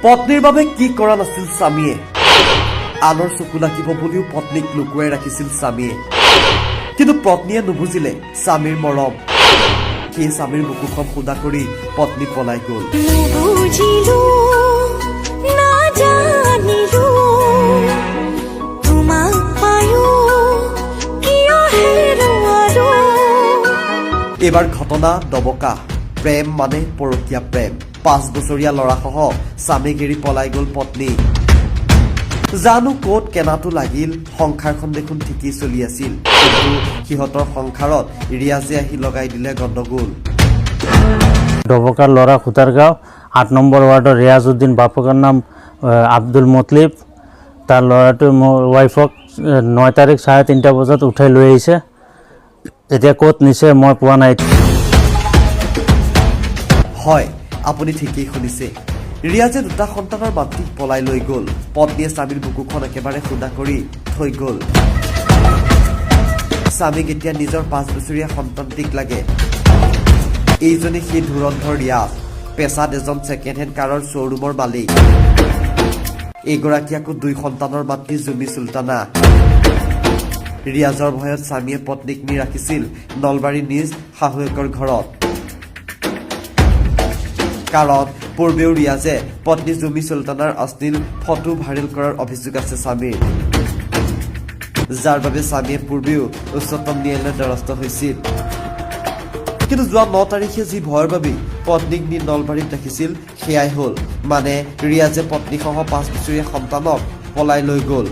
পত্নীৰ বাবে কি কৰা নাছিল স্বামীয়ে আনৰ চকু লাগিব বুলিও পত্নীক লুকুৱাই ৰাখিছিল স্বামীয়ে কিন্তু পত্নীয়ে নুবুজিলে স্বামীৰ মৰম সেই স্বামীৰ বুকুখন খুদা কৰি পত্নী পলাই গ'ল নুবুজিলো না জানিলো তোমাক পায়ো কিয় হেৰুৱালো এবাৰ ঘটনা দবকা প্ৰেম মানে পৰকীয়া প্ৰেম 5 বছৰীয়া ল'ৰাসহ স্বামীক এৰি পলাই গ'ল পত্নী জানো ক'ত কেনাটো লাগিল সংসাৰখন দেখোন ঠিকেই চলি আছিল কিন্তু সিহঁতৰ সংসাৰত ৰিয়াজে আহি লগাই দিলে গণ্ডগোল ডবকাৰ ল'ৰা খুটাৰগাঁও 8 নম্বৰ ৱাৰ্ডৰ ৰিয়াজউদ্দিন বাপকৰ নাম আব্দুল মতলিব তাৰ ল'ৰাটো মোৰ ৱাইফক 9 তাৰিখ 3:30 বজাত উঠাই লৈ আহিছে এতিয়া ক'ত নিছে মই পোৱা নাই হয় আপুনি ঠিকেই শুনিছে ৰিয়াজে দুটা সন্তানৰ মাতৃক পলাই লৈ গ'ল পত্নীয়ে স্বামীৰ বুকুখন একেবাৰে খুদা কৰি থৈ গ'ল স্বামীক এতিয়া নিজৰ 5 বছৰীয়া সন্তানটিক লাগে এইজনে সেই ধুৰন্ধৰ ৰিয়াজ পেছাত এজন ছেকেণ্ড হেণ্ড কাৰৰ শ্ব'ৰুমৰ মালিক এইগৰাকী আকৌ 2 সন্তানৰ মাতৃ জুমি চুলতানা ৰিয়াজৰ ভয়ত স্বামীয়ে পত্নীক নি ৰাখিছিল নলবাৰী নিজ শাহুৱেকৰ ঘৰত কাৰণ পূৰ্বেও ৰিয়াজে পত্নী জুমি চুলতানাৰ অশ্লীল ফটো ভাইৰেল কৰাৰ অভিযোগ আছে স্বামীৰ যাৰ বাবে স্বামীয়ে পূৰ্বেও উচ্চতম ন্যায়ালয়ৰ দ্বাৰস্থ হৈছিল কিন্তু যোৱা 9 তাৰিখে যি ভয়ৰ বাবে পত্নীক নি নলবাৰীত ৰাখিছিল সেয়াই হ'ল মানে ৰিয়াজে পত্নীসহ 5 বছৰীয়া সন্তানক পলাই লৈ গ'ল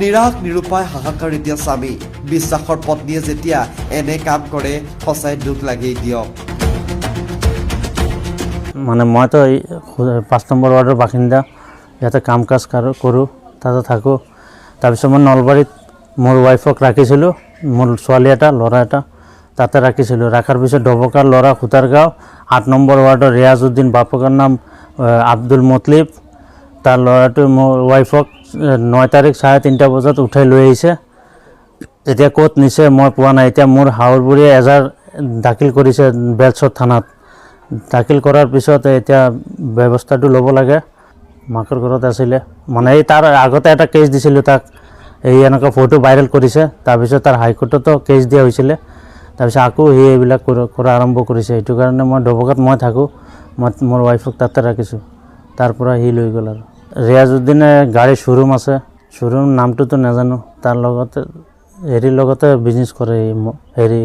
নিৰাশ নিৰূপায় হাহাকাৰ এতিয়া স্বামী বিশ্বাসৰ পত্নীয়ে যেতিয়া এনে কাম কৰে সঁচাই দুখ লাগেই দিয়ক মানে মই তো 5 নম্বৰ ৱাৰ্ডৰ বাসিন্দা ইয়াতে কাম কাজ কৰোঁ তাতে থাকোঁ তাৰপিছত মই নলবাৰীত মোৰ ৱাইফক ৰাখিছিলোঁ মোৰ ছোৱালী এটা ল'ৰা এটা তাতে ৰাখিছিলোঁ ৰাখাৰ পিছত ডবকাৰ ল'ৰা খুটাৰগাঁও 8 নম্বৰ ৱাৰ্ডৰ ৰিয়াজউদ্দিন বাপকৰ নাম আব্দুল মতলিব তাৰ ল'ৰাটো মোৰ ৱাইফক 9 তাৰিখ 3:30 বজাত উঠাই লৈ আহিছে এতিয়া ক'ত নিছে মই পোৱা নাই এতিয়া মোৰ হাউৰবুৰীয়ে এজাৰ দাখিল কৰিছে বেলচৰ থানাত দাখিল কৰাৰ পিছত এতিয়া ব্যৱস্থাটো ল'ব লাগে মাকৰ ঘৰত আছিলে মানে এই তাৰ আগতে এটা কেছ দিছিলোঁ তাক এই এনেকুৱা ফটো ভাইৰেল কৰিছে তাৰপিছত তাৰ হাইকোৰ্টতো কেছ দিয়া হৈছিলে তাৰপিছত আকৌ সি এইবিলাক কৰা আৰম্ভ কৰিছে এইটো কাৰণে মই ডবকাত মই থাকোঁ মই মোৰ ৱাইফক তাতে ৰাখিছোঁ তাৰ পৰা সি লৈ গ'ল আৰু ৰিয়াজউদ্দিনে গাড়ী শ্ব'ৰুম আছে শ্ব'ৰুম নামটোতো নাজানো তাৰ লগতে হেৰিৰ লগতে বিজনেছ কৰে হেৰি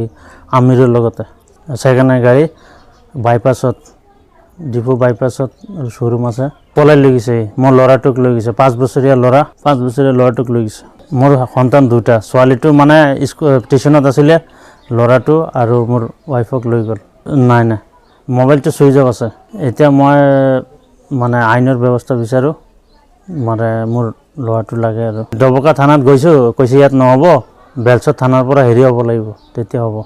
আমিৰৰ লগতে ছেকেণ্ড হেণ্ড গাড়ী বাইপাছত ডিপু বাইপাছত শ্ব'ৰুম আছে পলাই লৈ গৈছে মোৰ ল'ৰাটোক লৈ গৈছে 5 বছৰীয়া ল'ৰাটোক লৈ গৈছে মোৰ সন্তান 2টা ছোৱালীটো মানে টিউশ্যনত আছিলে ল'ৰাটো আৰু মোৰ ৱাইফক লৈ গ'ল নাই মোবাইলটো চুইচ অফ আছে এতিয়া মই মানে আইনৰ ব্যৱস্থা বিচাৰোঁ মানে মোৰ ল'ৰাটো লাগে আৰু ডবকা থানাত গৈছোঁ কৈছে ইয়াত নহ'ব বেলচৰ থানাৰ পৰা হেৰি হ'ব লাগিব তেতিয়া হ'ব